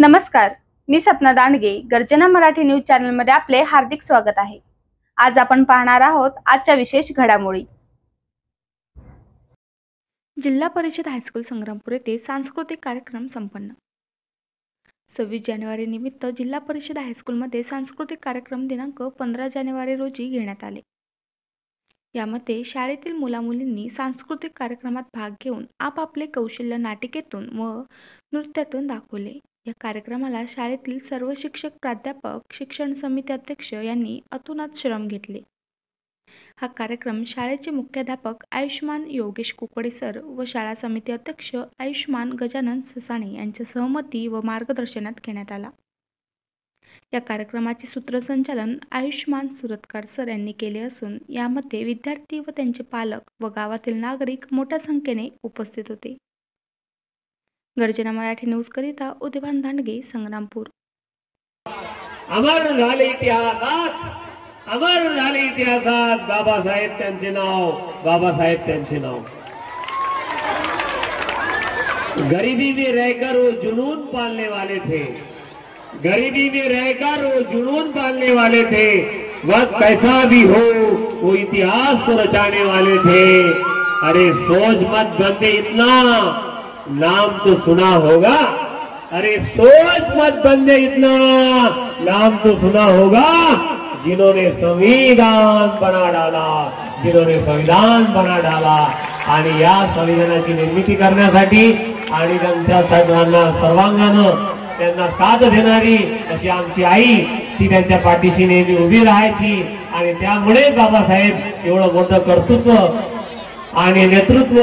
नमस्कार, मी सपना दांडगे. गर्जना मराठी न्यूज चॅनलमध्ये आपले हार्दिक स्वागत आहे. आज आपण पाहणार आहोत आजच्या विशेष घडामोडी. जिल्हा परिषद हायस्कूल संग्रामपूर येथे सांस्कृतिक कार्यक्रम संपन्न. 26 जानेवारी निमित्त जिल्हा परिषद हायस्कूलमध्ये सांस्कृतिक कार्यक्रम दिनांक 15 जानेवारी रोजी घेण्यात आले. यामध्ये शाळेतील मुलामुलींनी सांस्कृतिक कार्यक्रमात भाग घेऊन आपापले कौशल्य नाटिकेतून व नृत्यातून दाखवले. या कार्यक्रमाला शाळेतील सर्व शिक्षक, प्राध्यापक, शिक्षण समिती अध्यक्ष यांनी अतोनात श्रम घेतले. हा कार्यक्रम शाळेचे मुख्याध्यापक आयुष्मान योगेश कुकडे सर व शाळा समिती अध्यक्ष आयुष्मान गजानन ससाणे यांच्या सहमती व मार्गदर्शनात घेण्यात आला. या कार्यक्रमाचे सूत्रसंचालन आयुष्मान सुरतकार सर यांनी केले असून यामध्ये विद्यार्थी व त्यांचे पालक व गावातील नागरिक मोठ्या संख्येने उपस्थित होते. गर्जना मराठी न्यूज करिता उदयभान दांडगे, संग्रामपूर. अमर झाले इतिहासात, अमर झाले इतिहासात बाबासाहेब त्यांचे नाव, बाबासाहेब त्यांचे नाव. गरीबी में रहकर वो जुनून पालने वाले थे, गरीबी में रहकर वो जुनून पालने वाले थे. वक्त कैसा भी हो वो इतिहास को रचाने वाले थे. अरे सोच मत बंदे इतना, नाम तो सुना होगा. अरे सोच मत बंदे इतना, नाम तो सुना होगा. जिन्होंने संविधान बना डाला, जिन्होंने संविधान बना डाला. आणि या संविधानाची निर्मिती करण्यासाठी आणि त्यांच्या सर्वांगानं त्यांना साथ देणारी अशी आमची आई, ती त्यांच्या पाठीशी नेहमी उभी राहायची. आणि त्यामुळे बाबासाहेब एवढं मोठं कर्तृत्व आणि नेतृत्व,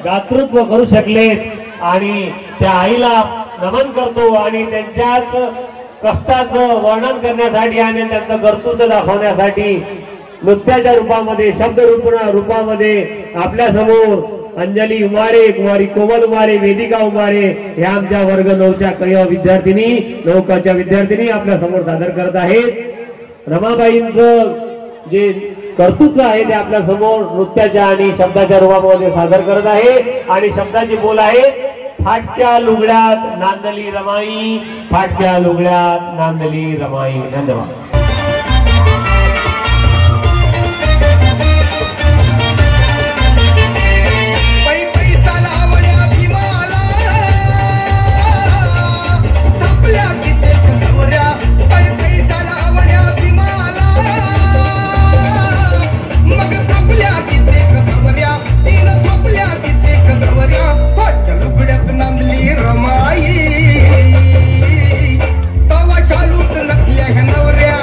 दातृत्व करू शकलेत. आणि त्या आईला नमन करतो आणि त्यांच्याच कष्टाचं वर्णन करण्यासाठी आणि त्यांचं कर्तृत्व दाखवण्यासाठी नृत्याच्या रूपामध्ये, शब्द रूपामध्ये आपल्या समोर अंजली उमारे, कुमारी कोमल उमारे, वेदिका उमारे ह्या आमच्या वर्ग 9च्या काही विद्यार्थिनी, 9च्या विद्यार्थिनी आपल्या समोर सादर करत आहेत. रमाबाईंचं जे कर्तृत्व आहे ते आपल्या समोर नृत्याच्या आणि शब्दाच्या रूपामध्ये सादर करत आहे. आणि शब्दाची बोल आहे, फाटक्या लुगड्यात नांदली रमाई, फाटक्या लुगड्यात नांदली रमाई. धन्यवाद. रमाई तवा चालूत नकल्या ह्या नवऱ्या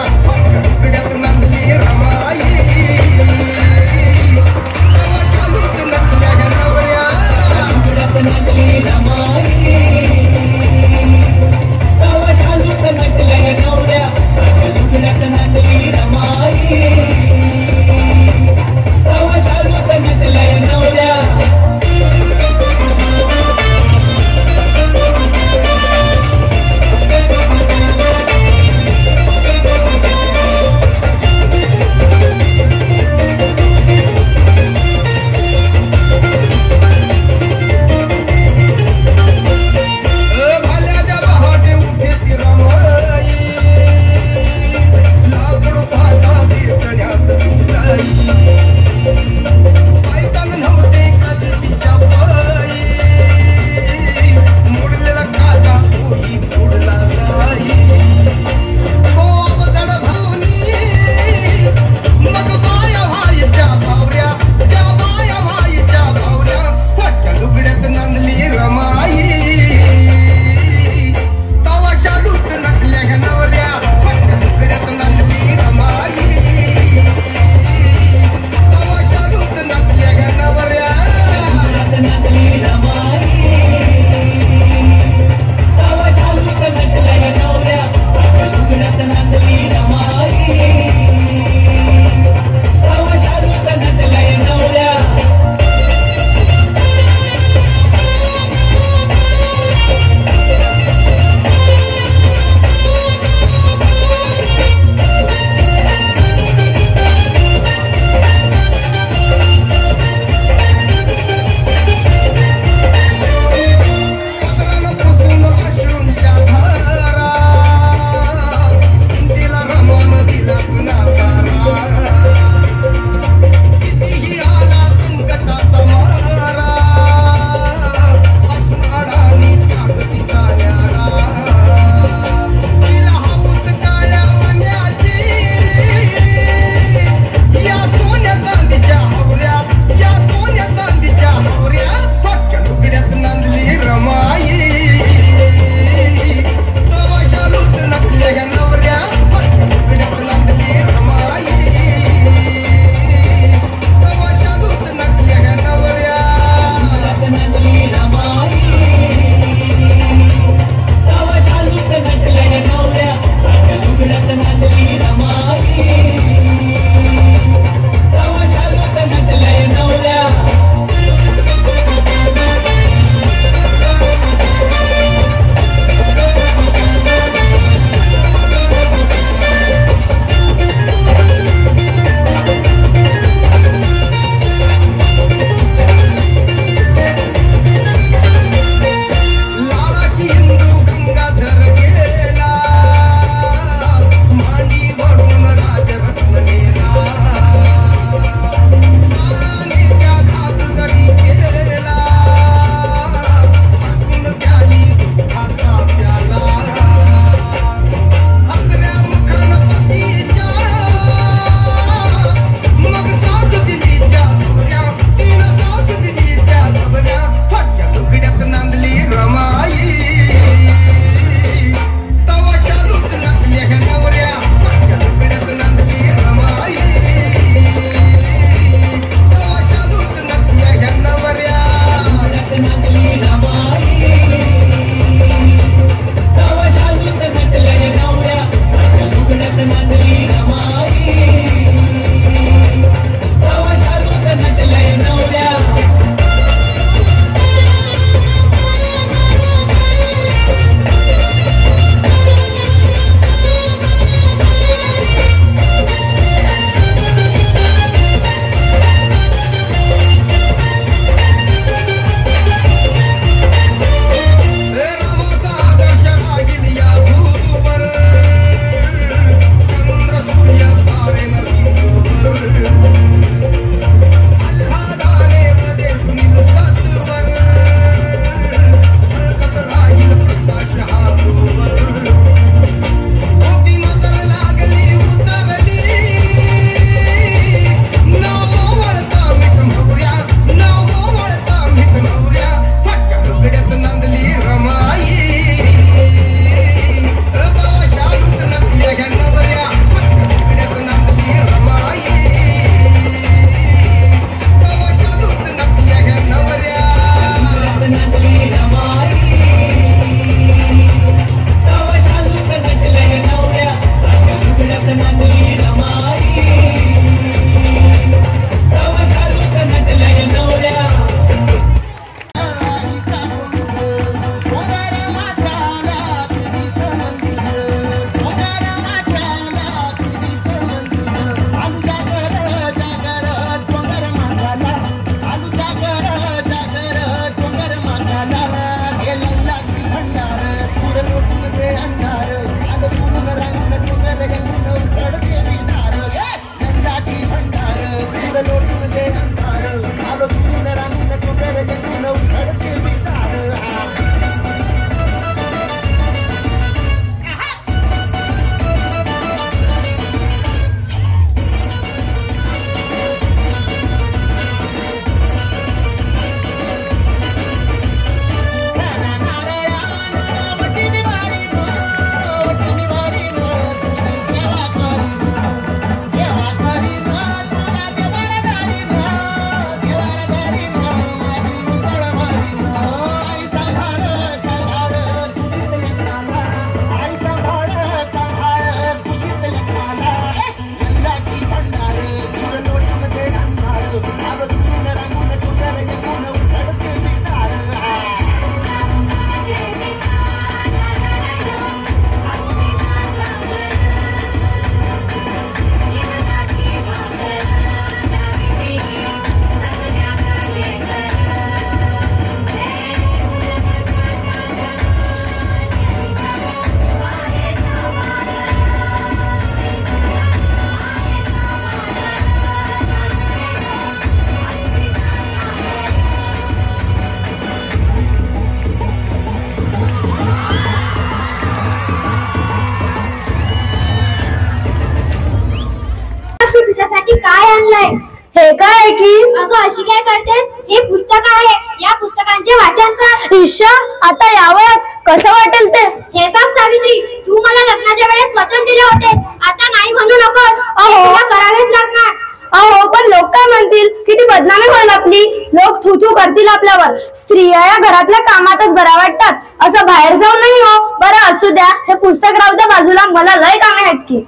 काय आणलंय? हे काय की अगं अशी काय करतेस? हे पुस्तक आहे, या पुस्तकांचे वाचन कर. ईशा, आता यावयात कसं वाटेल ते? हे बघ सावित्री, तू मला लग्नाच्या वेळेस वचन दिले होतेस, आता नाही म्हणू नकोस. तुला करावेच लागणार. अहो, पण लोक काय म्हणतील? किती बदनामी होईल आपली. लोक थू थू करतील आपल्यावर. स्त्रिया या घरातल्या कामातच बरा वाटतात, असं बाहेर जाऊन नाही हो. बरं असू द्या, हे पुस्तक राहू द्या बाजूला, मला लय कामे आहेत की.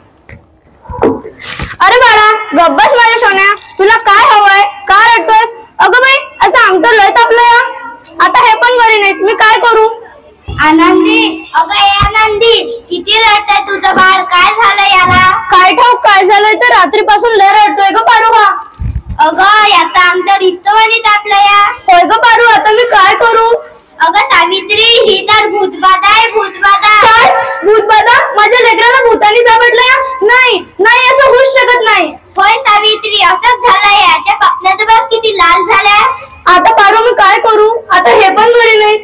अरे बाळा, गब्बस माझ्या सोन्या, तुला काय हवंय? का रडतोयस? अगं बाई, असं अंग तर लय तापलं या. आता हे पण घरी नाहीत, मी काय करू? आनंदी, अगं ए आनंदी, किती रडतंय तुझं बाळ? काय झालं याला? काय ठाऊक काय झालंय, तर रात्रीपासून लय रडतोय ग पारू हा. अगं याचा अंग तर रिस्तवानी तापलं या. होय ग पारू, आता मी काय करू? अगं सावित्री, ही तर भूतबाधा आहे, भूतबाधा. काय भूतबाधा? माझ्या लेकराला भूतानी सापडलं या? नाही नाही, असं होऊच शकत नाही. होय सावित्री, असंच झालंय. याच्या पापण्यात बघ किती लाल झाल्या. आता पारू, मी काय करू? आता हे पण घरी नाही.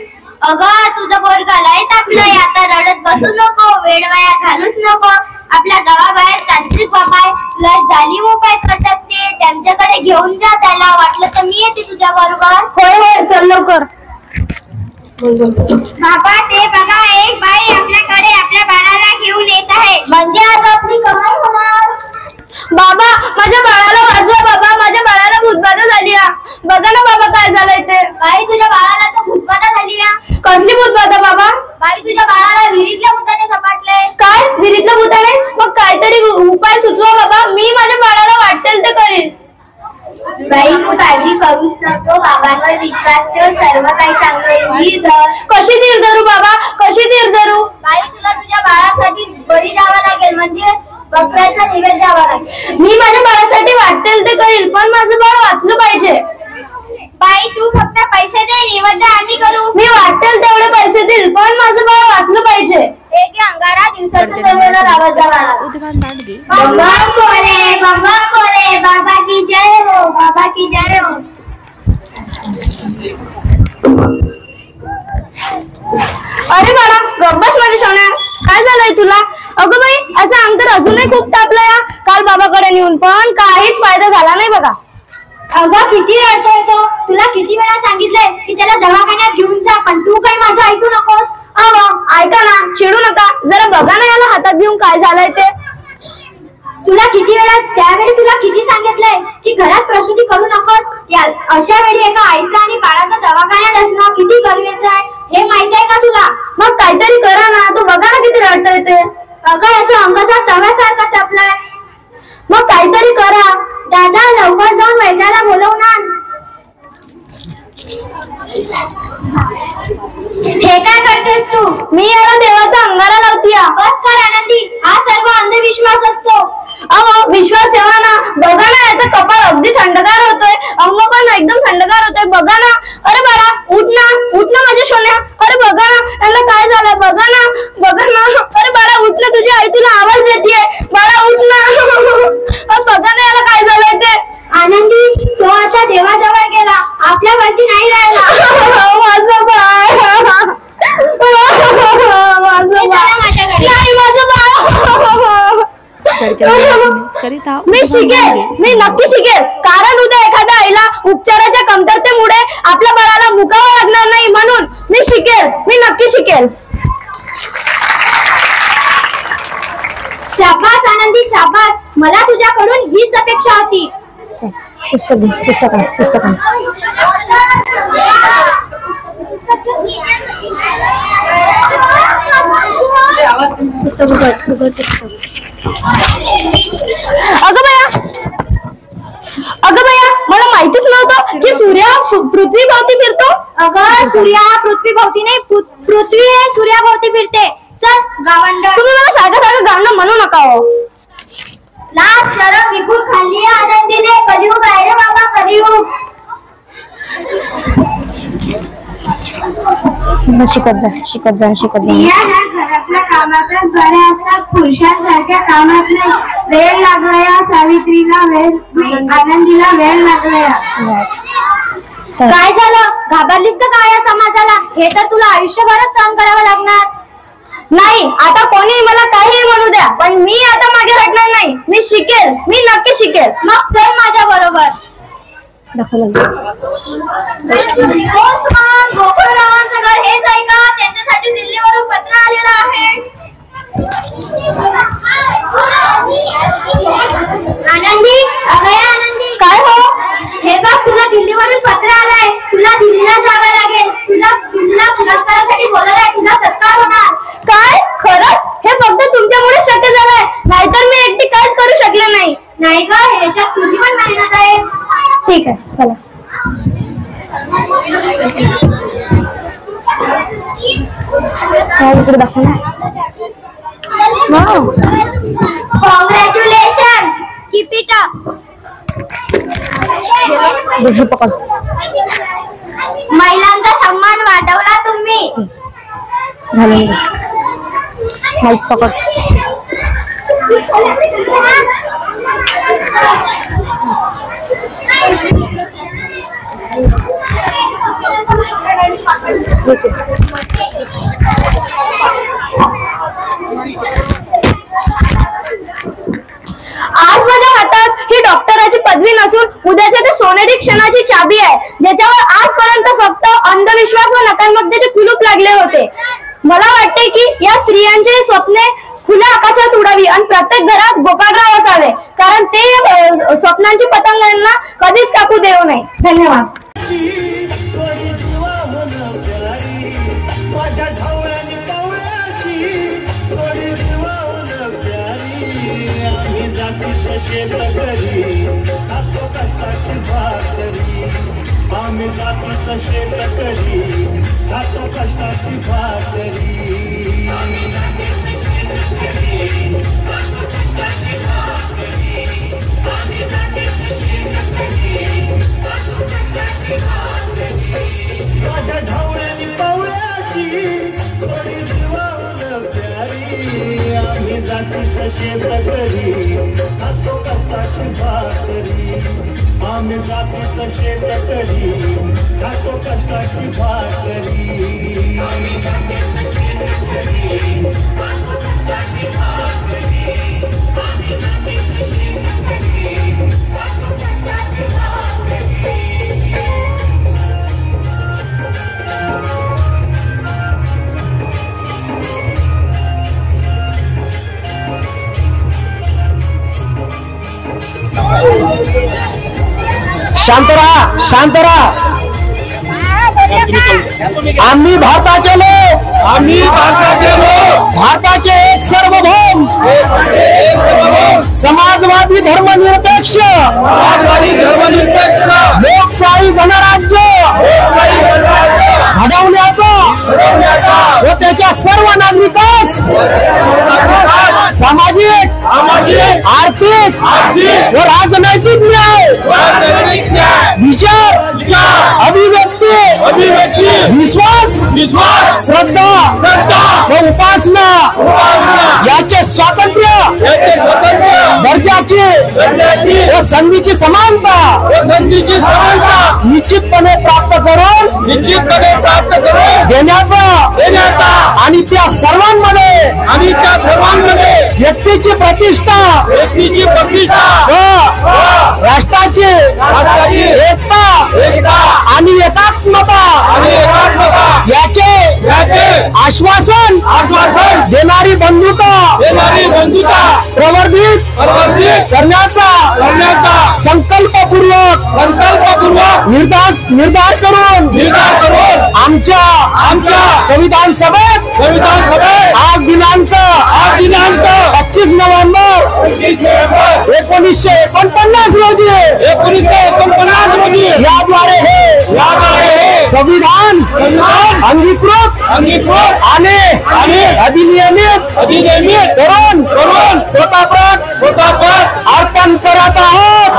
अगं तुझं पोरगं लय तापलंय, आता रडत बसू नको, वेळ वाया घालूच नको. आपल्या गावाबाहेर तांत्रिक बाबा लय जालिम उपाय करतात, ते त्यांच्याकडे घेऊन जा. त्याला वाटलं तर मी येते तुझ्या बरोबर. होय होय, चल लवकर. बाबा, ते बघा, एक बाई आपल्याकडे आपल्या बाळाला घेऊन येत आहे. म्हणजे आज आपली कमाई होणार. बाबा, माझ्या बाळाला वाचवा बाबा, माझ्या बाळाला भूतबाधा झाली. बघा ना बाबा, काय झालंय ते. बाई, तुझ्या बाळाला तर भूतबाधा झाली ना. कसली भूतबाधा बाबा? बाई, तुझ्या बाळाला विहिरीतल्या भूताने सपाटले. काय? विहिरीतल्या भूताने? मग काहीतरी उपाय सुचवा बाबा, मी माझ्या बाळाला वाटेल ते करीन. बाई, तू काळजी करूच नको, बाबांवर विश्वास ठेव, सर्व काही चांगलं. धीर धर. कशी धीर धरू बाबा, कशी धीर धरू? बाई, तुला तुझ्या बाळासाठी बळी द्यावा लागेल, म्हणजे बकऱ्याचा नैवेद्य द्यावा लागेल. मी माझ्या बाळासाठी वाटेल ते करील, पण माझं बाळ वाचलं पाहिजे. बाई, तू फक्त पैसे दे, नैवेद्य आम्ही करू. मी वाटेल तेवढे पैसे देईल, पण माझं बाळ वाचलं पाहिजे. एक अंगारा दिवसाचं जमेला लावत जा बाळा. बंगाल खोले, बंगाल खोले, बाबा की जय हो, बाबा की जय हो. अरे बाळा, गब्बस माझ्या सोन्या, काय झालंय तुला? अगं बाई, असं अंग तर अजूनही खूप तापलं या. काल बाबाकडे नेऊन पण काहीच फायदा झाला नाही बघा. अगं किती रडतोय तो, तुला किती वेळा सांगितलंय की त्याला दवाखान्यात घेऊन जा, पण तू काही माझं ऐकू नकोस. ऐका ना, चिडू नका, जरा बघा ना याला हातात घेऊन काय झालंय ते. तुला किती वेळा, त्यावेळी तुला किती सांगितलंय की घरात प्रसूती करू नकोस. अशा वेळी एका आईचं आणि बाळाचं दवाखान्यात असणं किती गरजेचं आहे, हे माहित आहे का तुला? मग काहीतरी करा ना, तू बघा ना किती रडतोय ते. अगं याचा अंग तर तव्यासारखा तापलाय. मग काहीतरी करा. दादा, लवकर जाऊन वैद्याला बोलवून आण. हे काय करतेस तू? मी याला देवाचा अंगारा लावतीय. बस कर आनंदी, हा सर्व अंधविश्वास असतो. अहो, विश्वास ठेवा ना. बघा ना, याचा कपाळ अगदी थंडगार होतोय, अंग पण एकदम थंडगार होतोय. बघा ना. अरे बाळा, उठ ना, उठ ना माझ्या सोन्या. अरे बघा ना, याला काय झालंय, बघा ना, बघा ना. अरे बाळा, उठ ना, तुझी आई तुला आवाज देतीये. बाळा, उठ ना. बघा ना याला काय झालंय ते. आनंदी, उपाशी नाही राहिला. माझं बाळ, माझं बाळ. मी शिकेल, मी नक्की शिकेल. कारण उद्या एखाद्या आईला उपचाराच्या कमतरतेमुळे आपल्या बाळाला मुकावं लागणार नाही, म्हणून मी शिकेल, मी नक्की शिकेल. शाबास आनंदी, शाबास. मला तुझ्याकडून हीच अपेक्षा होती. पुस्तक अगं बया, मला माहितीच नव्हतं की सूर्य पृथ्वी भोवती फिरतो. अगं सूर्य हा पृथ्वी भोवती नाही, पृथ्वी हे सूर्याभोवती फिरते. चल गावंड, तुम्ही मला सारखं गाणं म्हणू नका हो. लाज शरम विकून खाल्ली आनंदीने. कलियुग आहे रे बाबा, कलियुग. शिकत जा. घरातल्या कामातच बऱ्या असतात, पुरुषांसारख्या कामात नाही. वेळ लागला सावित्रीला, आनंदीला वेळ लागला. काय झालं, घाबरलीस तर काय या समाजाला? हे तर तुला आयुष्यभरच सहन करावं लागणार. नाही, आता कोणी मला काही म्हणू द्या, पण मी आता मागे हटणार नाही. मी शिकेल, मी नक्की शिकेल. मग चल माझ्या बरोबर. गोकुळरावांचं घर हेच आहे का? त्यांच्यासाठी दिल्लीवरून पत्र आलेलं आहे. आनंदी, आनंदी, काय हो? हे बघ, तुला दिल्लीवरून पत्र आलंय. तुला दिल्लीला जावं लागेल. तुला दिल्लीला पुरस्कारासाठी बोलवलंय. तुझा सत्कार होणार. काय? खरंच? हे फक्त तुमच्यामुळे शक्य झालंय, नाहीतर मी एकटी काहीच करू शकले नाही. नाही ग, ह्याच्यात तुझी पण मेहनत आहे. ठीक आहे, चला. इकडे दाखव ना. Congratulation, keep it up. पकड. महिलांचा सन्मान वाढवला तुम्ही. माईक पकड. आज माझ्या हातात ही डॉक्टराची पदवी नसून उद्याच्या ते सोनेरी क्षणाची चाबी आहे, ज्याच्यावर आजपर्यंत फक्त अंधविश्वास व नकारात्मकतेचे कुलूप लागले होते. मला वाटते की या स्त्रियांची स्वप्ने खुल्या आकाशात उडावी आणि प्रत्येक घरात गोपाळराव असावे, कारण ते स्वप्नांची पतंगांना कधीच कापू देऊ नये. धन्यवाद. क्षेत्र करी हातो कष्टाची भाकरी, आम्ही जातीचं क्षेत्र करी हातो कष्टाची भाकरी, आम्ही जातीचं क्षेत्र करी हातो कष्टाची भाकरी, आम्ही जातीचं क्षेत्र करी हातो कष्टाची भाकरी. शांत रहा, शांत रहा. आम्ही भारताचे लोक, आम्ही भारताचे लोक, भारताचे एक सार्वभौम समाजवादी धर्मनिरपेक्ष लोकशाही गणराज्य घडवण्याचा व त्याच्या सर्व नागरिकांस सामाजिक, आर्थिक व राजनैतिक न्याय, विचार, अभिव्यक्ती, विश्वास विश्वास, श्रद्धा व उपासना याचे स्वातंत्र्य, दर्जाची व संधीची समानता निश्चितपणे प्राप्त करून देण्याचा आणि त्या सर्वांमध्ये व्यक्तीची प्रतिष्ठा व राष्ट्राची एकता आणि एकात्मता याचे आश्वासन देणारी बंधुता प्रवर्धित करण्याचा संकल्पपूर्वक निर्धार करून आमच्या संविधान सभेत आज दिनांक 25 नोव्हेंबर 1949 रोजी याद्वारे हे संविधान अंगीकृत आणि अधिनियमित करून स्वतःप्रत अर्पण करत आहोत।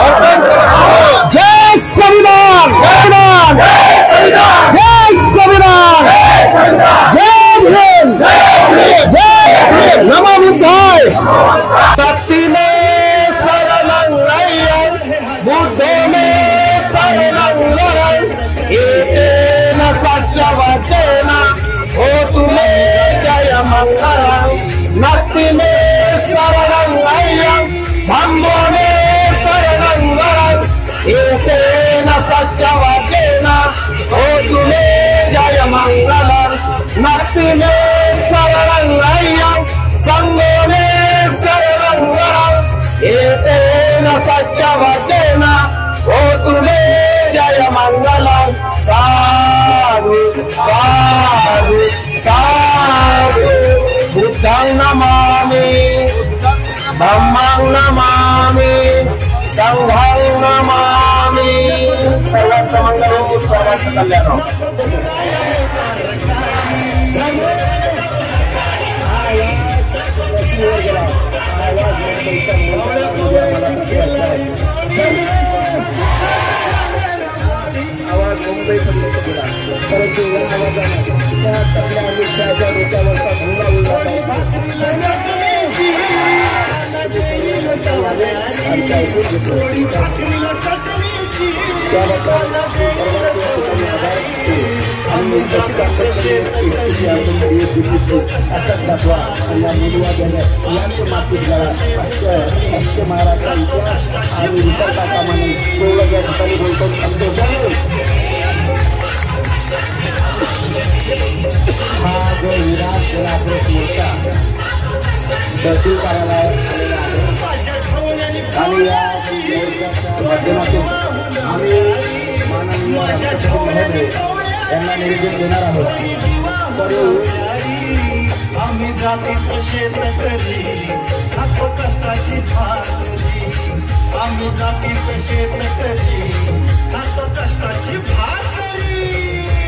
जय संविधान, जय संविधान, जय भीम, जय नमो बुद्धाय। शक्ति में शरणं बुद्धो में शरणं एतेन सत्यवचन हो तुम्हें जय मंगलम। भक्ति में शरणं धम्मो में शरणं एतेन सत्यवचन हो तुम्हें जय मंगलम। भक्ति में शरणं संगो में शरणं एतेन सत्यवचन हो तुम्हें जय मंगलम। साधु साधु साधु बुद्धं नमामि, धम्मं नमामि, संघं नमामि। सर्वांचं मंगल हो, सर्वांचं कल्याण हो। आवाज मुंबईपर्यंत गेला, परंतु या आवाजाने त्या आपल्या अमित शहाच्या डोक्यावरचा भुंगा उडला पाहिजे ऐकून घेतो। त्याबद्दल सर्वांच्या ठिकाणी आभार आणि कशी आकाश दाखवा आणि या मुलवा यांचं मातीत जरा अश्य महाराजचा इतिहास आणि विसरता कामा नये एवढं ज्या ठिकाणी बोलतो हा जो विराट कोल्हापूर मोर्चा तहसील कार्यालयात आलेला आहे आणि या मोर्चाच्या माध्यमातून आम्ही माननीय राष्ट्रपती महोदय यांना निवेदन देणार आहोत। आम्ही जातीचं क्षेत्र करी नको कष्टाची भाकरी, आम्ही जातीचं क्षेत्र करी नको कष्टाची भाकरी,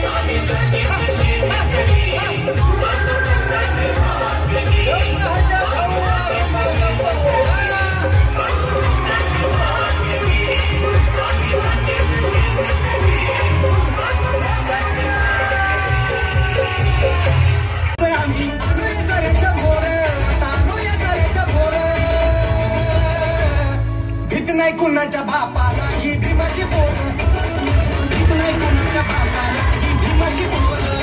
आम्ही जातीचं क्षेत्र करी नको कष्टाची भाकरी। नाही कुणाच्या बापाला ही भीमाची पोरं, भीत नाही कुणाच्या बापाला ही भीमाची पोरं,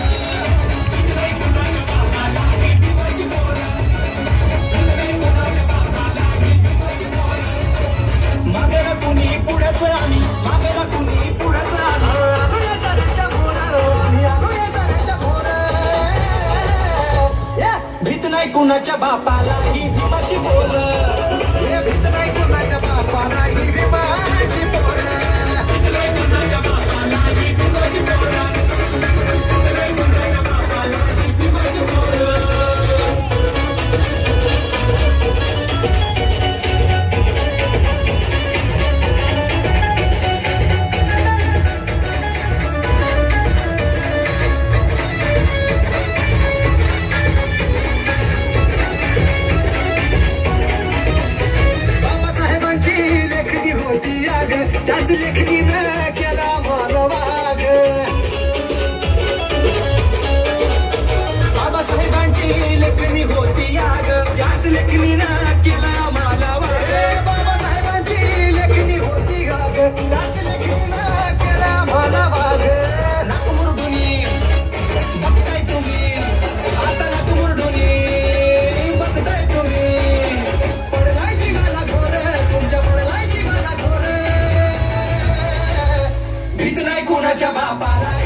भीत नाही कुणाच्या बापाला ही भीमाची पोरं, भीत नाही कुणाच्या बापाला ही भीमाची पोरं। मागेला कुणी पुढेच आम्ही, मागेला कुणी पुढेच आम्ही, आलो या साऱ्याच्या पोरं, आम्ही आलो या साऱ्याच्या पोरं। भीत नाही कुणाच्या बापाला ही भीमाची पोरं, भीत नाही कुणाच्या बापाला ही भीमाची पोरं, भीत नाही कुणाच्या बापाला ही भीमाची पोरं, भीत नाही कुणाच्या बापाला ही भीमाची पोरं। त्याच लेखनीनं केला मानवाग, त्याच लेखनीनं केला आम्हाला वाग बाबासाहेबांची लेखनी होती गाग त्याच लेखनीनं केला आम्हाला वाग नाक मुरडुनी बघताय तुम्ही आता नाक मुरडुनी बघताय तुम्ही पडलाय जीवाला घोर तुमच्या पडलाय जीवाला घोर भीत नाही कोणाच्या बापाला